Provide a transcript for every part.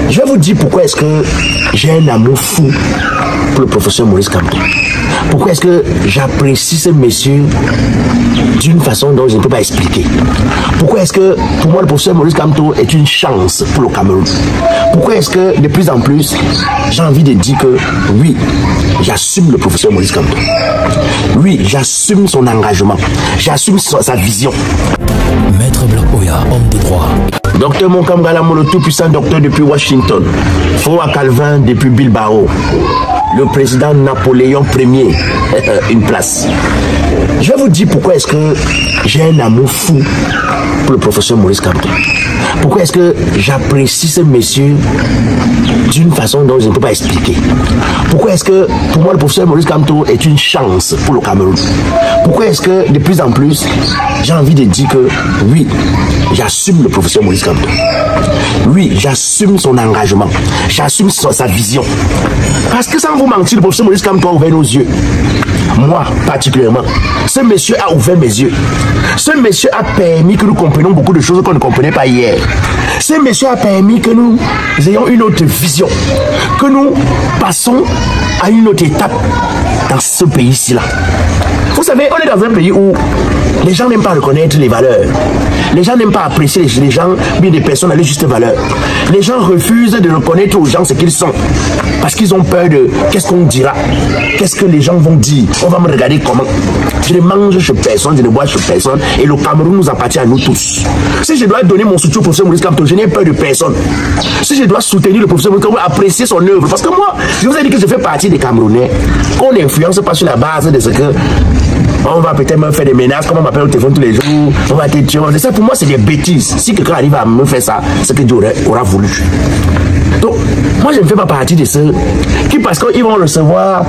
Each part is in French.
Je vais vous dire pourquoi est-ce que j'ai un amour fou pour le professeur Maurice Kamto. Pourquoi est-ce que j'apprécie ce monsieur d'une façon dont je ne peux pas expliquer. Pourquoi est-ce que, pour moi, le professeur Maurice Kamto est une chance pour le Cameroun? Pourquoi est-ce que, de plus en plus, j'ai envie de dire que, oui, j'assume le professeur Maurice Kamto. Oui, j'assume son engagement. J'assume sa vision. Maître Black Oya, homme de droit. Docteur Monkambala, le tout-puissant docteur depuis Washington. Froid Calvin depuis Bilbao. Le président Napoléon Ier, une place. Je vais vous dire pourquoi est-ce que j'ai un amour fou pour le professeur Maurice Kamto. Pourquoi est-ce que j'apprécie ce monsieur d'une façon dont je ne peux pas expliquer. Pourquoi est-ce que, pour moi, le professeur Maurice Kamto est une chance pour le Cameroun. Pourquoi est-ce que, de plus en plus, j'ai envie de dire que, oui, j'assume le professeur Maurice Kamto. Oui, j'assume son engagement. J'assume sa vision. Parce que sans vous mentir, le professeur Maurice Kamto a ouvert nos yeux. Moi, particulièrement, ce monsieur a ouvert mes yeux. Ce monsieur a permis que nous comprenions beaucoup de choses qu'on ne comprenait pas hier. Ce monsieur a permis que nous ayons une autre vision. Que nous passons à une autre étape dans ce pays-ci là. Vous savez, on est dans un pays où les gens n'aiment pas reconnaître les valeurs. Les gens n'aiment pas apprécier les gens, bien des personnes à leur juste valeur. Les gens refusent de reconnaître aux gens ce qu'ils sont. Parce qu'ils ont peur de qu'est-ce qu'on dira. Qu'est-ce que les gens vont dire. On va me regarder comment. Je ne mange chez personne, je ne bois chez personne. Et le Cameroun nous appartient à nous tous. Si je dois donner mon soutien au professeur Maurice Kamto, je n'ai peur de personne. Si je dois soutenir le professeur Maurice Kamto, apprécier son œuvre. Parce que moi, je vous ai dit que je fais partie des Camerounais. Qu'on n'influence pas sur la base de ce que on va peut-être me faire des menaces, comme on m'appelle au téléphone tous les jours, on va te tuer. Ça, pour moi, c'est des bêtises. Si quelqu'un arrive à me faire ça, c'est que Dieu aura voulu. Donc, moi, je ne fais pas partie de ceux qui, parce qu'ils vont recevoir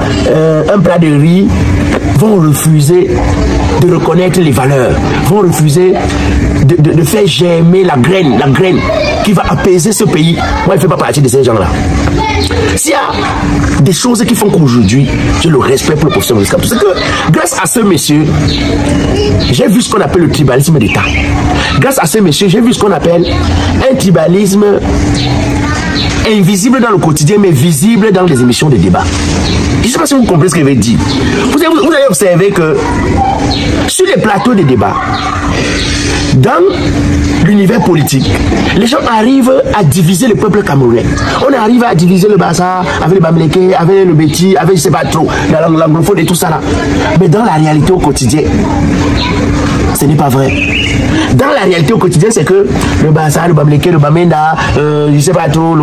un plat de riz, vont refuser de reconnaître les valeurs, vont refuser de faire germer la graine qui va apaiser ce pays. Moi, je ne fais pas partie de ces gens-là. S'il y a des choses qui font qu'aujourd'hui, j'ai le respect pour le professeur Maurice Kamto, c'est que grâce à ce monsieur, j'ai vu ce qu'on appelle le tribalisme d'État. Grâce à ce monsieur, j'ai vu ce qu'on appelle un tribalisme invisible dans le quotidien, mais visible dans les émissions de débat. Je ne sais pas si vous comprenez ce que je veux dire. Vous allez observer que sur les plateaux de débat, dans l'univers politique, les gens arrivent à diviser le peuple camerounais. On arrive à diviser le Bassa avec le Bamileke, avec le Béti, avec je ne sais pas trop, l'anglophone et tout ça là. Mais dans la réalité au quotidien, ce n'est pas vrai. Dans la réalité au quotidien, c'est que le Bassa, le Bamileke, le Bamenda, je ne sais pas trop,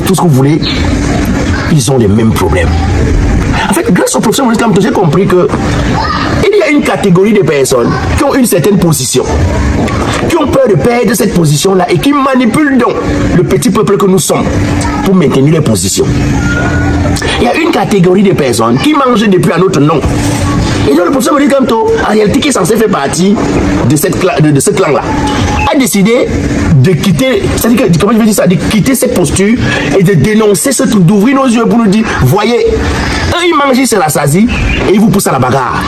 tout ce que vous voulez, ils ont les mêmes problèmes. En fait, grâce au professeur Maurice Kamto, j'ai compris que il y a une catégorie de personnes qui ont une certaine position, qui ont peur de perdre cette position-là et qui manipulent donc le petit peuple que nous sommes pour maintenir les positions. Il y a une catégorie de personnes qui mangent depuis un autre nom. Et donc le professeur Maurice Kamto, en réalité, qui est censé faire partie de ce clan-là, a décidé de quitter, c'est-à-dire que, comment je vais dire ça, de quitter cette posture et de dénoncer ce truc, d'ouvrir nos yeux pour nous dire, voyez, eux ils mangent, c'est la sasie, et ils vous poussent à la bagarre.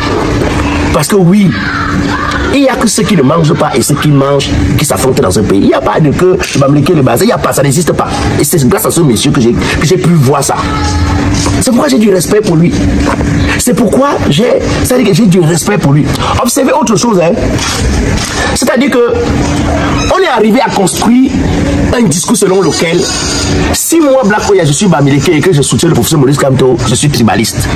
Parce que oui, il n'y a que ceux qui ne mangent pas et ceux qui mangent qui s'affrontent dans un pays. Il n'y a pas de que le Bamileke, le Bassa, il n'y a pas, ça n'existe pas. Et c'est grâce à ce monsieur que j'ai pu voir ça. C'est pourquoi j'ai du respect pour lui. C'est pourquoi j'ai du respect pour lui. Observez autre chose, hein. C'est-à-dire que on est arrivé à construire un discours selon lequel si moi, Black Oya, je suis Bamileke et que je soutiens le professeur Maurice Kamto, je suis tribaliste.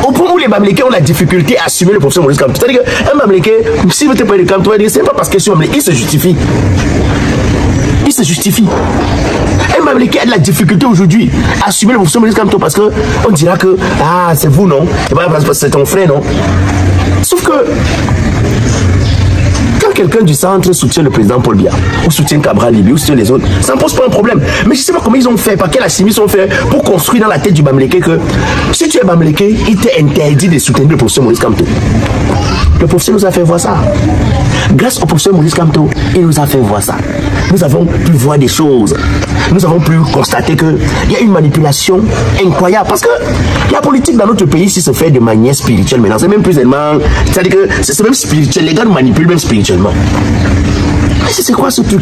Au point où les Bamileke ont la difficulté à assumer le professeur Maurice Kamto. C'est-à-dire qu'un Bamileke, si vous êtes pas de Kamto, c'est pas parce que je suis Bamileke, il se justifie. Il se justifie. Un Bamileke a de la difficulté aujourd'hui à assumer le professeur Maurice Kamto parce qu'on dira que ah, c'est vous, non? C'est ton frère, non? Sauf que quand quelqu'un du centre soutient le président Paul Biya, ou soutient Cabral Libi, ou soutient les autres, ça ne pose pas un problème. Mais je ne sais pas comment ils ont fait, par quelle alchimie ils ont fait pour construire dans la tête du Bamileke que si tu es Bamileke, il t'est interdit de soutenir le professeur Maurice Kamto. Le professeur nous a fait voir ça. Grâce au professeur Maurice Kamto, il nous a fait voir ça. Nous avons pu voir des choses. Nous avons pu constater qu'il y a une manipulation incroyable. Parce que la politique dans notre pays ici se fait de manière spirituelle maintenant. C'est même plus tellement... C'est-à-dire que c'est même spirituel. Les gars nous manipulent même spirituellement. Mais c'est quoi ce truc?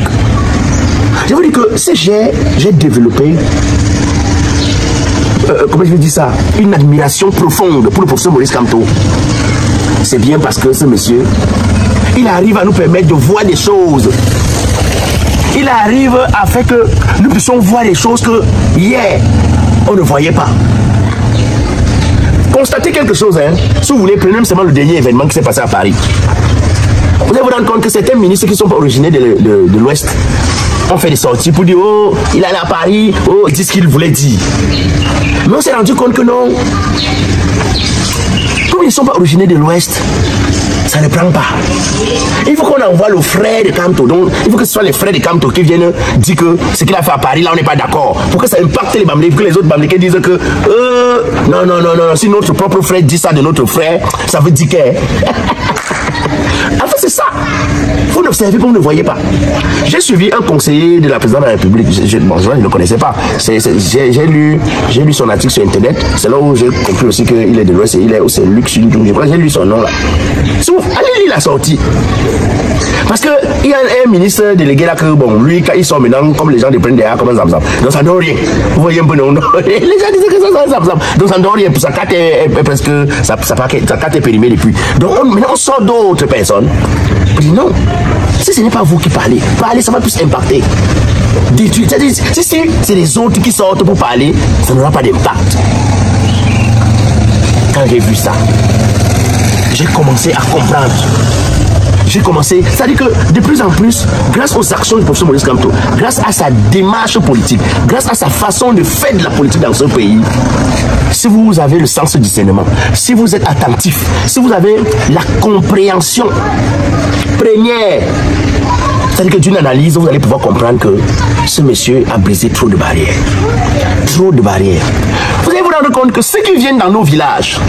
Je vous dis que si j'ai développé, comment je vais dire ça, une admiration profonde pour le professeur Maurice Kamto, c'est bien parce que ce monsieur, il arrive à nous permettre de voir des choses. Il arrive à faire que nous puissions voir des choses que hier, on ne voyait pas. Constatez quelque chose, hein. Si vous voulez, prenez seulement le dernier événement qui s'est passé à Paris. Vous allez vous rendre compte que certains ministres qui ne sont pas originaires de l'Ouest ont fait des sorties pour dire, oh, il allait à Paris, oh, dis ce qu'il voulait dire. Mais on s'est rendu compte que non. Comme ils ne sont pas originaires de l'Ouest, ça ne prend pas. Il faut qu'on envoie le frère de Kamto. Donc, il faut que ce soit les frères de Kamto qui viennent dire que ce qu'il a fait à Paris, là, on n'est pas d'accord. Pour que ça impacte les Bamilés, pour que les autres Bamilés disent que non, si notre propre frère dit ça de notre frère, ça veut dire que... En fait, c'est ça. Vous n'observez pas, vous ne voyez pas. J'ai suivi un conseiller de la présidente de la République. Je ne le connaissais pas. J'ai lu son article sur Internet. C'est là où j'ai compris aussi qu'il est de l'Ouest et il est aussi Luc Sundou. Je crois que j'ai lu son nom là. Allez lire la sortie. Parce qu'il y a un ministre délégué là que, bon, lui, quand il sort maintenant, comme les gens le prennent derrière, comme un zam-zam. Donc ça ne donne rien. Vous voyez un peu, non? Les gens disent que ça zam-zam. Donc ça ne donne rien. Sa carte est presque. Sa carte est périmée depuis. Donc maintenant, on sort d'autres personnes. Je dis non. Si ce n'est pas vous qui parlez, ça va plus impacter. C'est-à-dire, si c'est les autres qui sortent pour parler, ça n'aura pas d'impact. Quand j'ai vu ça, j'ai commencé à comprendre. C'est-à-dire que de plus en plus, grâce aux actions du professeur Maurice Kamto, grâce à sa démarche politique, grâce à sa façon de faire de la politique dans ce pays, si vous avez le sens du discernement, si vous êtes attentif, si vous avez la compréhension première, c'est-à-dire que d'une analyse, vous allez pouvoir comprendre que ce monsieur a brisé trop de barrières. Trop de barrières. Vous allez vous rendre compte que ceux qui viennent dans nos villages,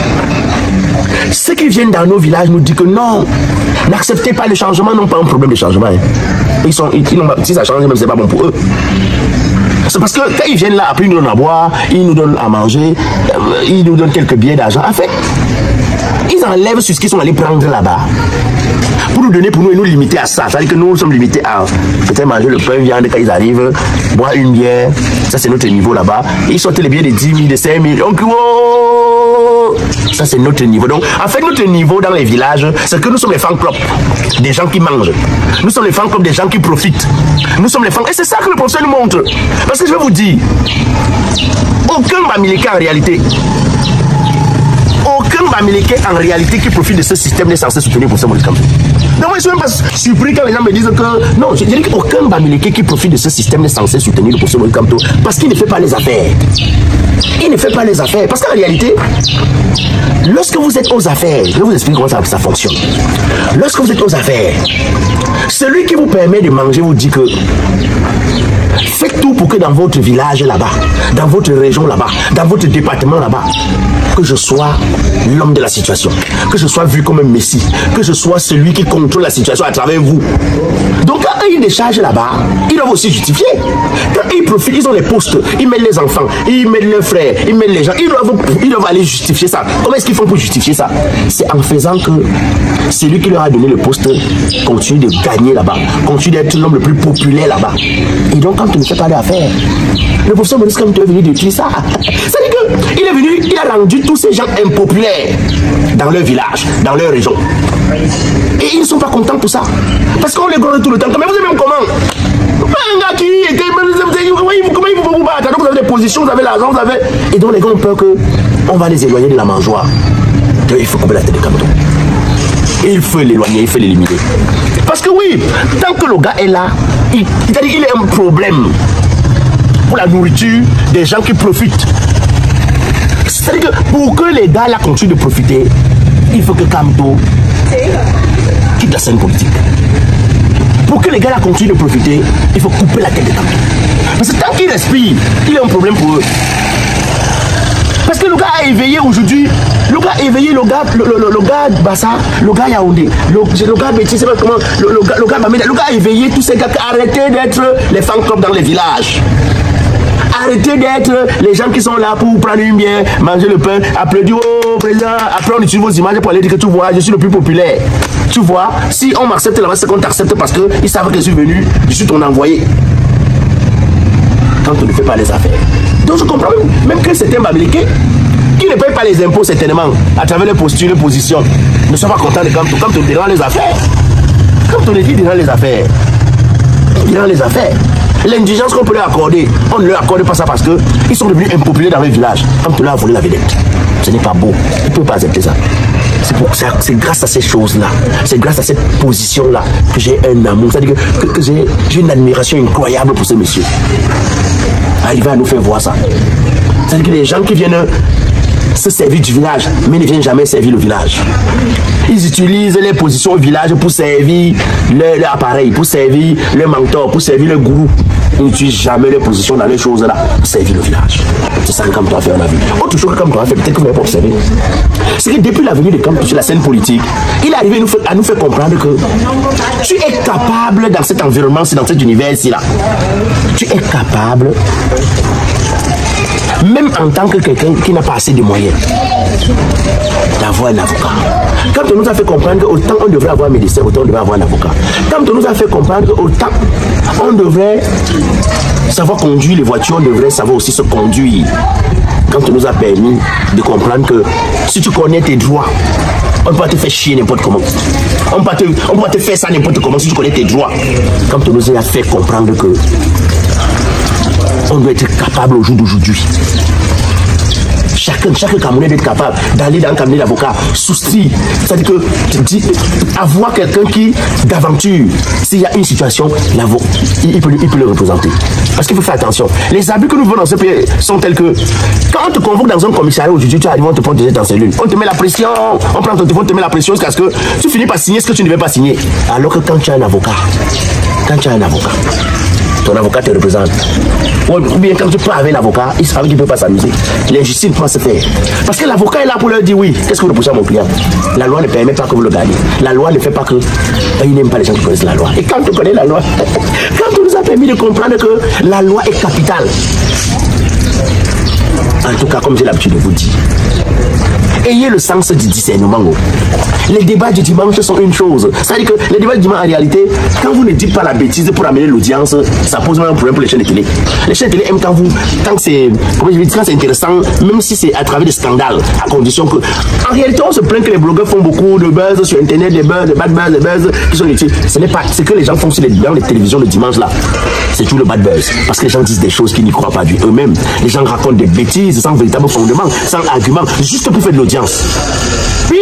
nous disent que non, n'acceptez pas le changement, n'ont pas un problème de changement. Hein. Si ça change, même c'est pas bon pour eux. C'est parce que quand ils viennent là, après ils nous donnent à boire, ils nous donnent à manger, ils nous donnent quelques billets d'argent. En fait, ils enlèvent sur ce qu'ils sont allés prendre là-bas. Pour nous donner, pour nous, et nous limiter à ça. C'est-à-dire que nous sommes limités à peut-être manger le pain, viande quand ils arrivent, boire une bière. Ça, c'est notre niveau là-bas. Ils sortent les billets de 10 000, de 5 000. Donc, oh, ça, c'est notre niveau. Donc, en fait, notre niveau dans les villages, c'est que nous sommes les fan clubs des gens qui mangent. Nous sommes les fan clubs des gens qui profitent. Nous sommes les fans. Et c'est ça que le professeur nous montre. Parce que je vais vous dire, aucun Bamileke en réalité. Aucun Bamileke en réalité qui profite de ce système n'est censé soutenir pour ce Maurice Kamto. Non, moi je suis même pas surpris quand les gens me disent que non, je dirais qu'aucun Bamileke qui profite de ce système n'est censé soutenir le professeur Maurice Kamto parce qu'il ne fait pas les affaires. Il ne fait pas les affaires. Parce qu'en réalité, lorsque vous êtes aux affaires, je vais vous expliquer comment ça fonctionne. Lorsque vous êtes aux affaires, celui qui vous permet de manger vous dit que faites tout pour que dans votre village là-bas, dans votre région là-bas, dans votre département là-bas, que je sois l'homme de la situation, que je sois vu comme un messie, que je sois celui qui contrôle la situation à travers vous. Donc quand ils déchargent là-bas, ils doivent aussi justifier. Quand ils profitent, ils ont les postes, ils mettent les enfants, ils mettent leurs frères, ils mettent les gens, ils doivent aller justifier ça. Comment est-ce qu'ils font pour justifier ça? C'est en faisant que celui qui leur a donné le poste continue de gagner là-bas, continue d'être l'homme le plus populaire là-bas. Et donc quand tu ne fais pas d'affaires, le professeur Maurice Kamto est venu détruire ça. C'est-à-dire qu'il est venu, il a rendu tous ces gens impopulaires dans leur village, dans leur région. Et ils ne sont pas contents pour ça. Parce qu'on les gronde tout le temps. Mais vous savez même comment? Un gars qui... Comment ils vont vous battre? Donc vous avez des positions, vous avez l'argent, vous avez... Et donc les gars ont peur qu'on va les éloigner de la mangeoire. Donc il faut couper la tête de Kamto. Il faut l'éloigner, il faut l'éliminer. Parce que oui, tant que le gars est là, c'est-à-dire qu'il est un problème pour la nourriture des gens qui profitent. C'est-à-dire que pour que les gars là continuent de profiter, il faut que Kamto quitte la scène politique. Pour que les gars là continuent de profiter, il faut couper la tête de Kamto. Parce que tant qu'il respire, il est un problème pour eux. Parce que le gars a éveillé aujourd'hui, le gars Bassa, le gars Yaoundé, le gars Béti, c'est pas comment, le gars Bamenda, le gars a éveillé tous ces gars qui arrêtez d'être les fan clubs dans les villages. Arrêtez d'être les gens qui sont là pour prendre une bière, manger le pain, applaudir au président, après on utilise vos images pour aller dire que tu vois, je suis le plus populaire. Tu vois, si on m'accepte là-bas, c'est qu'on t'accepte parce qu'ils savent que je suis venu, je suis ton envoyé. quand on ne fait pas les affaires. Donc je comprends même que certains Bamileke qui ne payent pas les impôts certainement à travers les postures, les positions, ne sont pas contents de quand on dit dans les affaires. Quand on les dit dans les affaires, dans les affaires. L'indigence qu'on peut leur accorder, on ne leur accorde pas ça parce qu'ils sont devenus impopulaires dans les villages. Quand on leur a volé la vedette, ce n'est pas beau. Ils ne peuvent pas accepter ça. C'est grâce à ces choses-là, c'est grâce à cette position-là que j'ai un amour, c'est-à-dire que j'ai une admiration incroyable pour ces messieurs. Arriver à nous faire voir ça. C'est-à-dire que les gens qui viennent se servir du village, mais ne viennent jamais servir le village. Ils utilisent les positions au village pour servir leur appareil, pour servir le mentor, pour servir le gourou. Ils n'utilisent jamais les positions dans les choses là pour servir le village. C'est ça que Kamto a fait, on a vu. Autre chose que Kamto a fait, peut-être que vous n'avez pas observé, c'est que depuis la venue de Kamto sur la scène politique, il est arrivé à nous faire comprendre que tu es capable dans cet environnement, dans cet univers-ci là, tu es capable, même en tant que quelqu'un qui n'a pas assez de moyens, d'avoir un avocat. Quand on nous a fait comprendre qu'autant on devrait avoir un médecin, autant on devrait avoir un avocat. Quand on nous a fait comprendre qu'autant on devrait savoir conduire les voitures, on devrait savoir aussi se conduire. Quand on nous a permis de comprendre que si tu connais tes droits, on ne peut pas te faire chier n'importe comment. On ne peut pas te faire ça n'importe comment si tu connais tes droits. Quand on nous a fait comprendre que on doit être capable au jour d'aujourd'hui. Chaque Camerounais doit être capable d'aller dans un cabinet d'avocat, souscrit. C'est-à-dire que avoir quelqu'un qui, d'aventure, s'il y a une situation, il peut le représenter. Parce qu'il faut faire attention. Les abus que nous voyons dans ce pays sont tels que, quand on te convoque dans un commissariat aujourd'hui, tu arrives, on te prend dans cellule. On te met la pression, on prend ton téléphone, on te met la pression jusqu'à ce que tu finis par signer ce que tu ne devais pas signer. Alors que quand tu as un avocat, ton avocat te représente. Ou bien quand tu parles avec l'avocat, il savent qu'il ne peut pas s'amuser. L'injustice ne peut pas se faire. Parce que l'avocat est là pour leur dire oui, qu'est-ce que vous reprochez à mon client? La loi ne permet pas que vous le gagnez. La loi ne fait pas que... Il n'aime pas les gens qui connaissent la loi. Et quand tu connais la loi, quand on nous a permis de comprendre que la loi est capitale, en tout cas, comme j'ai l'habitude de vous dire, ayez le sens du discernement. Les débats du dimanche sont une chose. C'est-à-dire que les débats du dimanche, en réalité, quand vous ne dites pas la bêtise pour amener l'audience, ça pose même un problème pour les chaînes de télé. Les chaînes de télé aiment quand c'est intéressant, même si c'est à travers des scandales, à condition que... En réalité, on se plaint que les blogueurs font beaucoup de buzz sur Internet, des buzz, des bad buzz, des buzz qui sont utiles. Ce n'est pas ce que les gens font dans les télévisions le dimanche là. C'est tout le bad buzz. Parce que les gens disent des choses qu'ils n'y croient pas eux-mêmes. Les gens racontent des bêtises sans véritable fondement, sans argument, juste pour faire de l'audience. Puis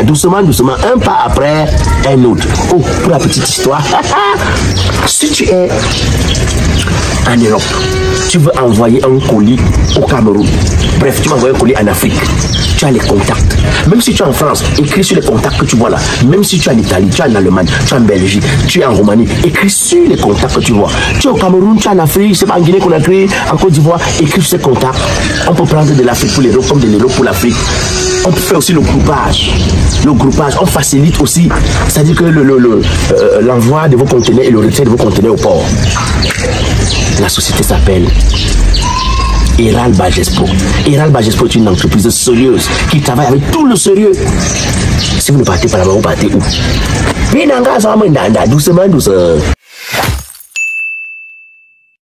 doucement, un pas après un autre. Oh, pour la petite histoire. Si tu es en Europe, tu veux envoyer un colis au Cameroun. Bref, tu vas envoyer un colis en Afrique. Tu as les contacts. Même si tu es en France, écris sur les contacts que tu vois là. Même si tu es en Italie, tu es en Allemagne, tu es en Belgique, tu es en Roumanie, écris sur les contacts que tu vois. Tu es au Cameroun, tu es en Afrique, c'est pas en Guinée qu'on a créé, en Côte d'Ivoire, écris sur ces contacts. On peut prendre de l'Afrique pour l'Europe comme de l'Europe pour l'Afrique. On peut faire aussi le groupage. Le groupage, on facilite aussi. C'est-à-dire que l'envoi de vos conteneurs et le retrait de vos conteneurs au port. La société s'appelle Eral Bagespo. Eral Bagespo est une entreprise sérieuse qui travaille avec tout le sérieux. Si vous ne partez pas là-bas, vous partez où? Doucement.